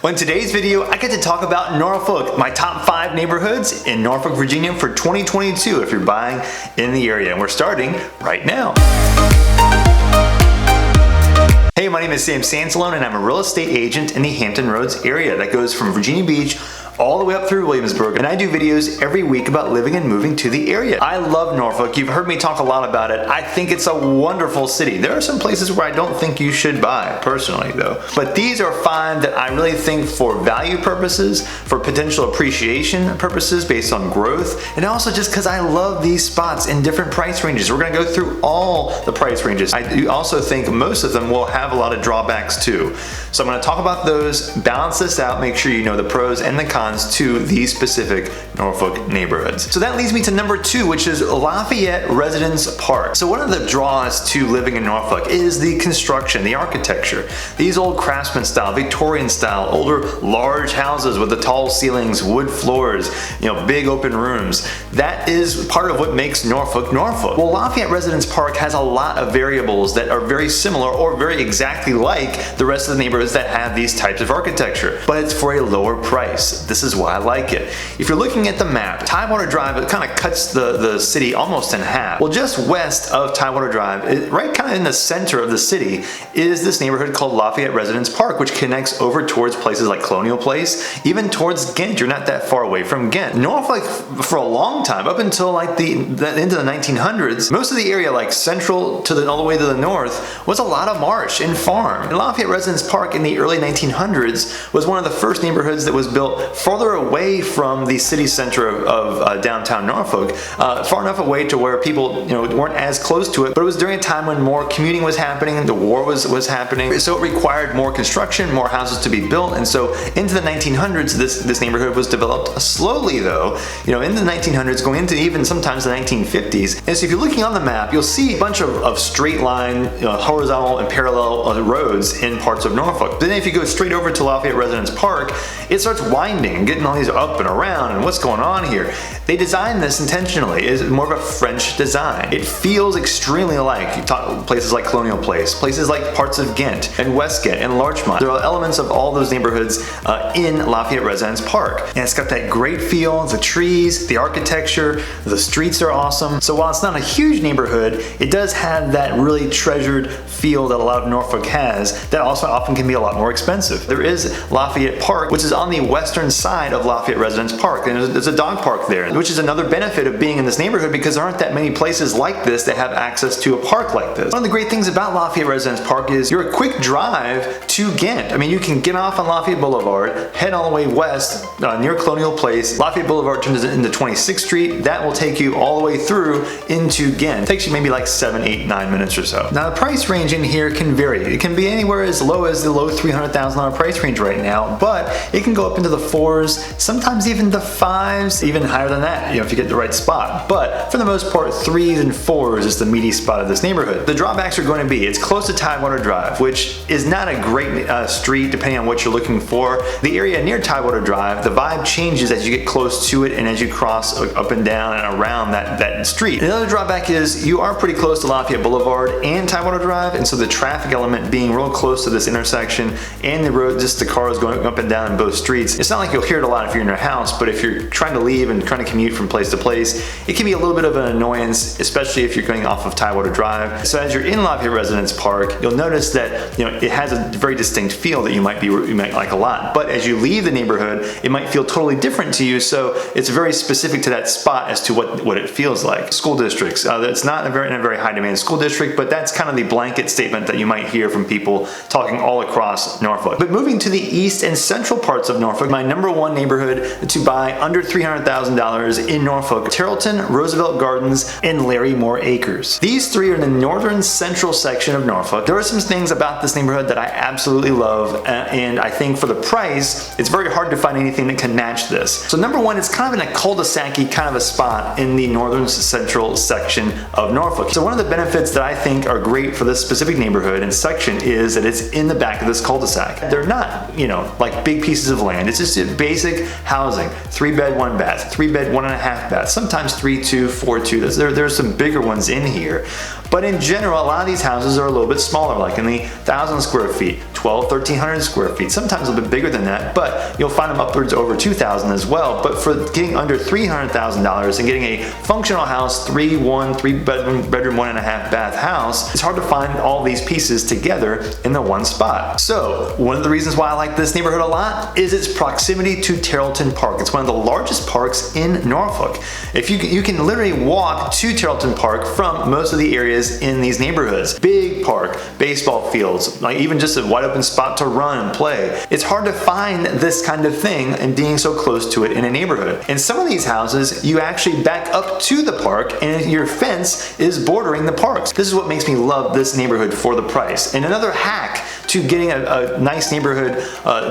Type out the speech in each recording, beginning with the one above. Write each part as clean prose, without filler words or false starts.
Well, in today's video, I get to talk about Norfolk, my top 5 neighborhoods in Norfolk, Virginia for 2022 if you're buying in the area. And we're starting right now. Hey, my name is Sam Sansalone and I'm a real estate agent in the Hampton Roads area that goes from Virginia Beach all the way up through Williamsburg, and I do videos every week about living and moving to the area. I love Norfolk. You've heard me talk a lot about it. I think it's a wonderful city. There are some places where I don't think you should buy, personally though. But these are 5 that I really think for value purposes, for potential appreciation purposes based on growth, and also just because I love these spots in different price ranges. We're gonna go through all the price ranges. I do also think most of them will have a lot of drawbacks too. So I'm gonna talk about those, balance this out, make sure you know the pros and the cons to these specific Norfolk neighborhoods. So that leads me to number 2, which is Lafayette Residence Park. So one of the draws to living in Norfolk is the construction, the architecture. These old craftsman style, Victorian style, older large houses with the tall ceilings, wood floors, big open rooms. That is part of what makes Norfolk Norfolk. Well, Lafayette Residence Park has a lot of variables that are very similar or very exactly like the rest of the neighborhoods that have these types of architecture, but it's for a lower price. This is why I like it. If you're looking at the map, Tidewater Drive, it kind of cuts the city almost in half. Well, just west of Tidewater Drive, right kind of in the center of the city, is this neighborhood called Lafayette Residence Park, which connects over towards places like Colonial Place, even towards Ghent. You're not that far away from Ghent. Norfolk, for a long time, up until like the end of the 1900s, most of the area, like central to all the way to the north, was a lot of marsh and farm. And Lafayette Residence Park in the early 1900s was one of the first neighborhoods that was built farther away from the city center of downtown Norfolk, far enough away to where people weren't as close to it, but it was during a time when more commuting was happening, the war was happening, so it required more construction, more houses to be built, and so into the 1900s this neighborhood was developed slowly though, in the 1900s going into even sometimes the 1950s. And so if you're looking on the map, you'll see a bunch of straight line, horizontal and parallel roads in parts of Norfolk. But then if you go straight over to Lafayette Residence Park, it starts winding and getting all these up and around, and what's going on here? They designed this intentionally. It's more of a French design. It feels extremely alike. You talk places like Colonial Place, places like parts of Ghent and Westgate and Larchmont. There are elements of all those neighborhoods in Lafayette Residence Park. And it's got that great feel, the trees, the architecture, the streets are awesome. So while it's not a huge neighborhood, it does have that really treasured feel that a lot of Norfolk has that also often can be a lot more expensive. There is Lafayette Park, which is on the western side of Lafayette Residence Park, and there's a dog park there, which is another benefit of being in this neighborhood because there aren't that many places like this that have access to a park like this. One of the great things about Lafayette Residence Park is you're a quick drive to Ghent. I mean, you can get off on Lafayette Boulevard, head all the way west near Colonial Place. Lafayette Boulevard turns into 26th Street. That will take you all the way through into Ghent. It takes you maybe like 7, 8, 9 minutes or so. Now the price range in here can vary. It can be anywhere as low as the low $300,000 price range right now, but it can go up into the 4s, sometimes even the 5s, even higher than that, if you get the right spot. But for the most part, 3s and 4s is the meaty spot of this neighborhood. The drawbacks are going to be, it's close to Tidewater Drive, which is not a great street depending on what you're looking for. The area near Tidewater Drive, the vibe changes as you get close to it and as you cross up and down and around that street. Another drawback is you are pretty close to Lafayette Boulevard and Tidewater Drive, and so the traffic element being real close to this intersection and the road, just the cars going up and down in both streets, it's not like you'll hear it a lot if you're in your house, but if you're trying to leave and trying to commute from place to place, it can be a little bit of an annoyance, especially if you're going off of Tidewater Drive. So as you're in Lafayette Residence Park, you'll notice that it has a very distinct feel that you might like a lot. But as you leave the neighborhood, it might feel totally different to you. So it's very specific to that spot as to what it feels like. School districts. It's not in a very high demand school district, but that's kind of the blanket statement that you might hear from people talking all across Norfolk. But moving to the east and central parts of Norfolk, my number 1 neighborhood to buy under $300,000 in Norfolk, Terrellton, Roosevelt Gardens, and Larry Moore Acres. These 3 are in the northern central section of Norfolk. There are some things about this neighborhood that I absolutely love, and I think for the price, it's very hard to find anything that can match this. So number 1, it's kind of in a cul-de-sac-y kind of a spot in the northern central section of Norfolk. So one of the benefits that I think are great for this specific neighborhood and section is that it's in the back of this cul-de-sac. They're not, like big pieces of land. It's just basic housing. 3-bed, 1-bath, 3-bed, 1.5-bath, sometimes 3-2, 4-2. There's some bigger ones in here. But in general, a lot of these houses are a little bit smaller, like in the 1,000 square feet, 1,300 square feet, sometimes a little bit bigger than that, but you'll find them upwards over 2,000 as well. But for getting under $300,000 and getting a functional house, three bedroom, 1.5 bath house, it's hard to find all these pieces together in the one spot. So one of the reasons why I like this neighborhood a lot is its proximity to Tarleton Park. It's one of the largest parks in Norfolk. If you can literally walk to Tarleton Park from most of the areas in these neighborhoods. Big park, baseball fields, like even just a wide open spot to run and play. It's hard to find this kind of thing and being so close to it in a neighborhood. In some of these houses, you actually back up to the park and your fence is bordering the parks. This is what makes me love this neighborhood for the price. And another hack to getting a nice neighborhood,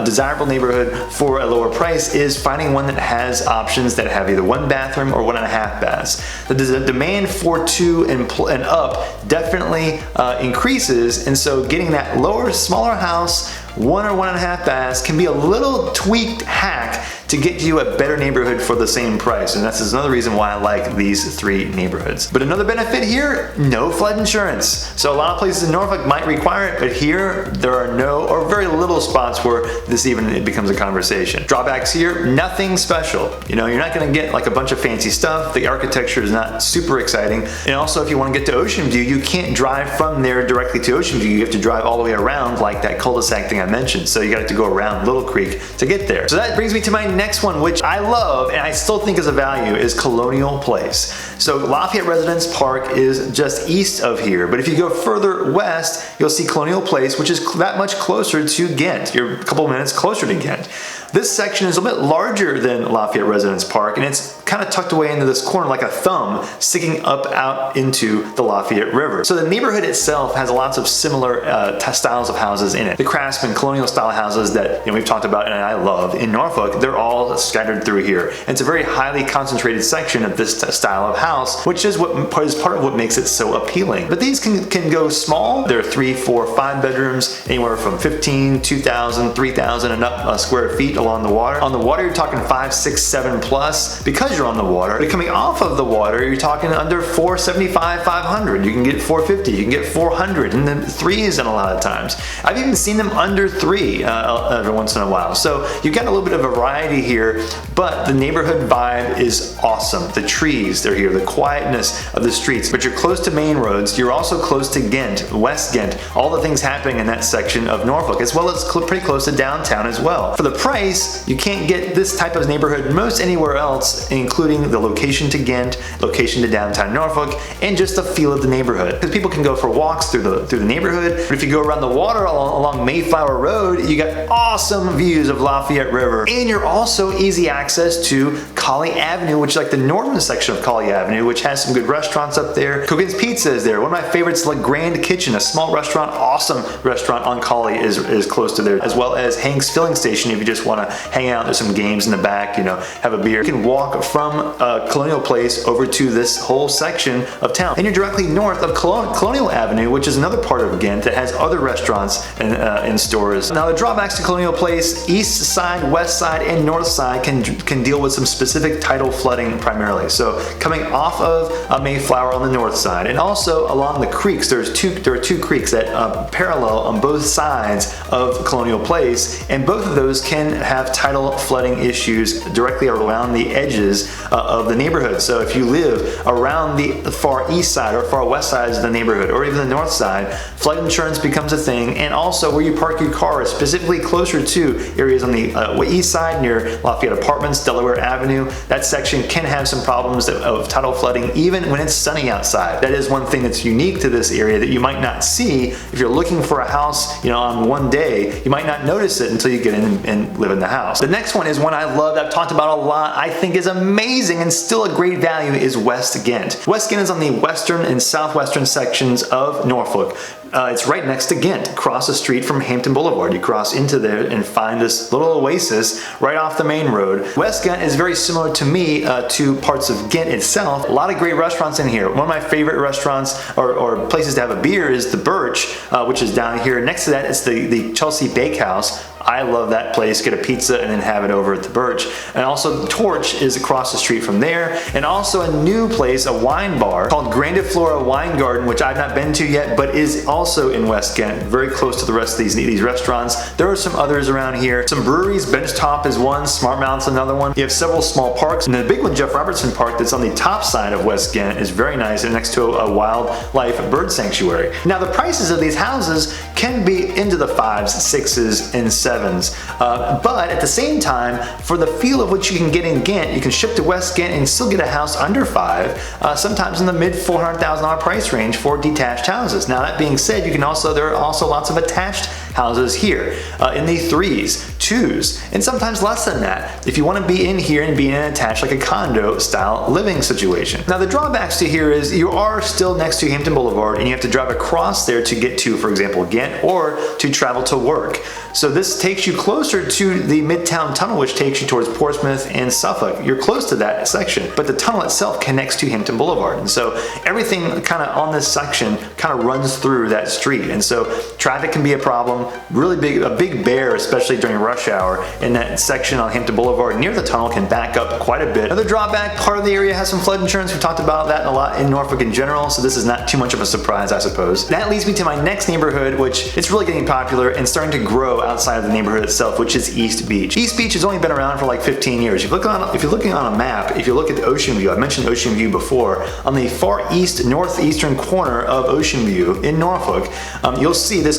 desirable neighborhood for a lower price is finding one that has options that have either 1 bathroom or 1.5 baths. The demand for 2 and up definitely increases, and so getting that lower, smaller house, 1 or 1.5 baths can be a little tweaked hack to get you a better neighborhood for the same price. And that's another reason why I like these 3 neighborhoods. But another benefit here, no flood insurance. So a lot of places in Norfolk might require it, but here there are no or very little spots where this even becomes a conversation. Drawbacks here, nothing special. You know, you're not gonna get like a bunch of fancy stuff. The architecture is not super exciting. And also if you wanna get to Ocean View, you can't drive from there directly to Ocean View. You have to drive all the way around like that cul-de-sac thing I mentioned. So you got to go around Little Creek to get there. So that brings me to my next one, which I love and I still think is a value, is Colonial Place. So Lafayette Residence Park is just east of here, but if you go further west, you'll see Colonial Place, which is that much closer to Ghent. You're a couple minutes closer to Ghent. This section is a bit larger than Lafayette Residence Park, and it's kind of tucked away into this corner like a thumb sticking up out into the Lafayette River. So the neighborhood itself has lots of similar styles of houses in it. The Craftsman colonial style houses that we've talked about and I love in Norfolk, they're all scattered through here. And it's a very highly concentrated section of this style of house, which is part of what makes it so appealing. But these can go small. There are 3, 4, 5 bedrooms, anywhere from 15, 2,000, 3,000 and up square feet along the water. On the water, you're talking 5, 6, 7 plus because you're on the water. But coming off of the water, you're talking under 475, 500. You can get 450, you can get 400, and then 3s in a lot of times. I've even seen them under 3 every once in a while. So you've got a little bit of variety here, but the neighborhood vibe is awesome. The trees, they're here, the quietness of the streets, but you're close to main roads. You're also close to Ghent, West Ghent, all the things happening in that section of Norfolk, as well as pretty close to downtown as well. For the price, you can't get this type of neighborhood most anywhere else, including the location to Ghent, location to downtown Norfolk, and just the feel of the neighborhood. Because people can go for walks through the neighborhood, but if you go around the water along Mayflower Road, you got awesome views of Lafayette River, and you're also easy access to Colley Avenue, which is like the northern section of Colley Avenue, which has some good restaurants up there. Coogan's Pizza is there. One of my favorites, like Grand Kitchen, a small restaurant, awesome restaurant on Colley is close to there, as well as Hank's Filling Station if you just want to hang out. There's some games in the back, have a beer. You can walk from Colonial Place over to this whole section of town, and you're directly north of Colonial Avenue, which is another part of Ghent that has other restaurants and stores. Now the drawbacks to Colonial Place, east side, west side, and north side can deal with some specific tidal flooding primarily. So coming off of Mayflower on the north side, and also along the creeks, there are two creeks that parallel on both sides of Colonial Place, and both of those can have tidal flooding issues directly around the edges of the neighborhood. So if you live around the far east side or far west sides of the neighborhood, or even the north side, flood insurance becomes a thing, and also where you park your car, specifically closer to areas on the east side near Lafayette Apartments, Delaware Avenue. That section can have some problems of tidal flooding even when it's sunny outside. That is one thing that's unique to this area that you might not see if you're looking for a house, on one day. You might not notice it until you get in and live in the house. The next one is one I love, I've talked about a lot, I think is amazing and still a great value, is West Ghent. West Ghent is on the western and southwestern sections of Norfolk. It's right next to Ghent, across the street from Hampton Boulevard. You cross into there and find this little oasis right off the main road. West Ghent is very similar to me to parts of Ghent itself. A lot of great restaurants in here. One of my favorite restaurants or places to have a beer is the Birch, which is down here. Next to that is the Chelsea Bakehouse. I love that place. Get a pizza and then have it over at the Birch. And also Torch is across the street from there. And also a new place, a wine bar called Grandiflora Wine Garden, which I've not been to yet, but is also in Westgate, very close to the rest of these restaurants. There are some others around here. Some breweries, Benchtop is one, Smart Mount's another one. You have several small parks, and the big one, Jeff Robertson Park, that's on the top side of Westgate, is very nice and next to a wildlife bird sanctuary. Now the prices of these houses can be into the 5s, 6s, and 7s, but at the same time, for the feel of what you can get in Ghent, you can ship to Westgate and still get a house under 5, sometimes in the mid $400,000 price range for detached houses. Now that being said, there are also lots of attached houses here in the 3s, 2s, and sometimes less than that if you want to be in here and be in an attached, like a condo style living situation. Now the drawbacks to here is you are still next to Hampton Boulevard and you have to drive across there to get to, for example, Ghent, or to travel to work. So this takes you closer to the Midtown Tunnel, which takes you towards Portsmouth and Suffolk. You're close to that section, but the tunnel itself connects to Hampton Boulevard, and so everything kind of on this section kind of runs through that street, and so traffic can be a problem. Really big, a big bear, especially during rush hour, in that section on Hampton Boulevard near the tunnel can back up quite a bit. Another drawback, part of the area has some flood insurance. We talked about that a lot in Norfolk in general, so this is not too much of a surprise, I suppose. That leads me to my next neighborhood, which it's really getting popular and starting to grow outside of the neighborhood itself, which is East Beach. East Beach has only been around for like 15 years. If you're looking on a map, if you look at the Ocean View, I mentioned Ocean View before, on the far east northeastern corner of Ocean View in Norfolk, you'll see this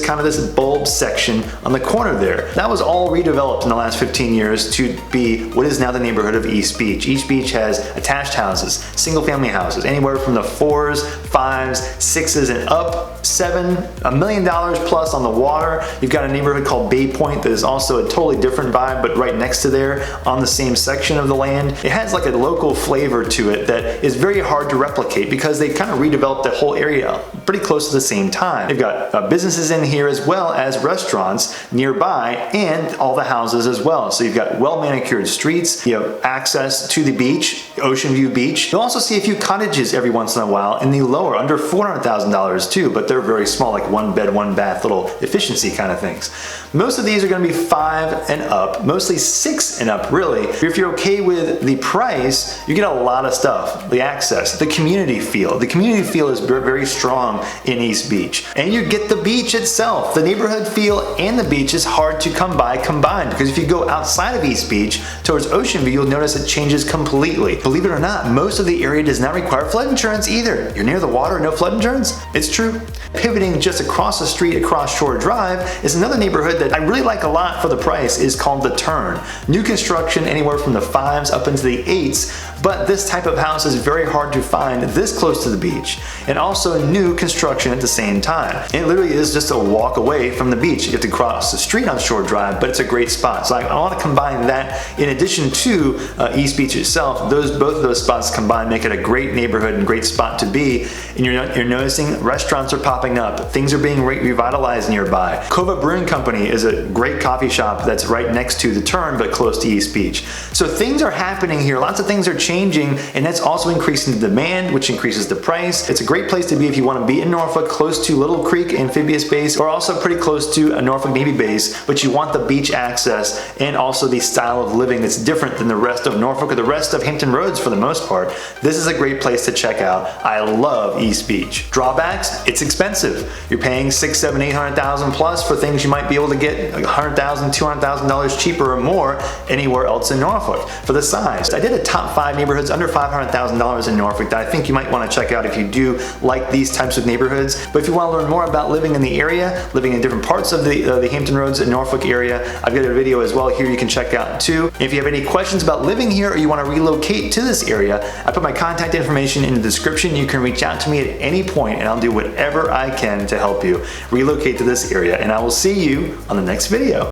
bulb section on the corner there. That was all redeveloped in the last 15 years to be what is now the neighborhood of East Beach. East Beach has attached houses, single family houses, anywhere from the 4s, 5s, 6s, and up, 7, $1 million plus on the water. You've got a neighborhood called Bay Point that is also a totally different vibe, but right next to there on the same section of the land. It has like a local flavor to it that is very hard to replicate because they kind of redeveloped the whole area pretty close to the same time. They've got businesses in here as well as restaurants nearby and all the houses as well. So you've got well manicured streets, you have access to the beach, Ocean View Beach. You'll also see a few cottages every once in a while in the lower, under $400,000 too, but they're very small, like 1 bed, 1 bath, little efficiency kind of things. Most of these are going to be 5 and up, mostly 6 and up really. If you're okay with the price, you get a lot of stuff. The access, the community feel. The community feel is very strong in East Beach. And you get the beach itself. The neighborhood feel and the beach is hard to come by combined, because if you go outside of East Beach towards Ocean View, you'll notice it changes completely. Believe it or not, most of the area does not require flood insurance either. You're near the water, no flood insurance? It's true. Pivoting just across the street across Shore Drive is another neighborhood that I really like a lot for the price, is called The Turn. New construction anywhere from the 5s up into the 8s, but this type of house is very hard to find this close to the beach, and also new construction at the same time. And it literally is just a walk away from the beach. You have to cross the street on Shore Drive, but it's a great spot. So I want to combine that in addition to East Beach itself. Both of those spots combined make it a great neighborhood and great spot to be. And you're noticing restaurants are popping up. Things are being revitalized nearby. Kova Brewing Company is a great coffee shop that's right next to The Turn, but close to East Beach. So things are happening here. Lots of things are changing, and that's also increasing the demand, which increases the price. It's a great place to be if you want to be in Norfolk, close to Little Creek Amphibious Base, or also pretty close to a Norfolk Navy base, but you want the beach access and also the style of living that's different than the rest of Norfolk or the rest of Hampton Roads for the most part. This is a great place to check out. I love East Beach. Drawbacks, it's expensive. You're paying $600,000, $700,000, $800,000 plus for things you might be able to get $100,000, $200,000 cheaper or more anywhere else in Norfolk for the size. I did a top 5 neighborhoods under $500,000 in Norfolk that I think you might want to check out if you do like these types of neighborhoods. But if you want to learn more about living in the area, living in different parts of the Hampton Roads and Norfolk area, I've got a video as well here you can check out too. If you have any questions about living here or you want to relocate to this area, I put my contact information in the description. You can reach out to me at any point and I'll do whatever I can to help you relocate to this area. And I will see you on the next video.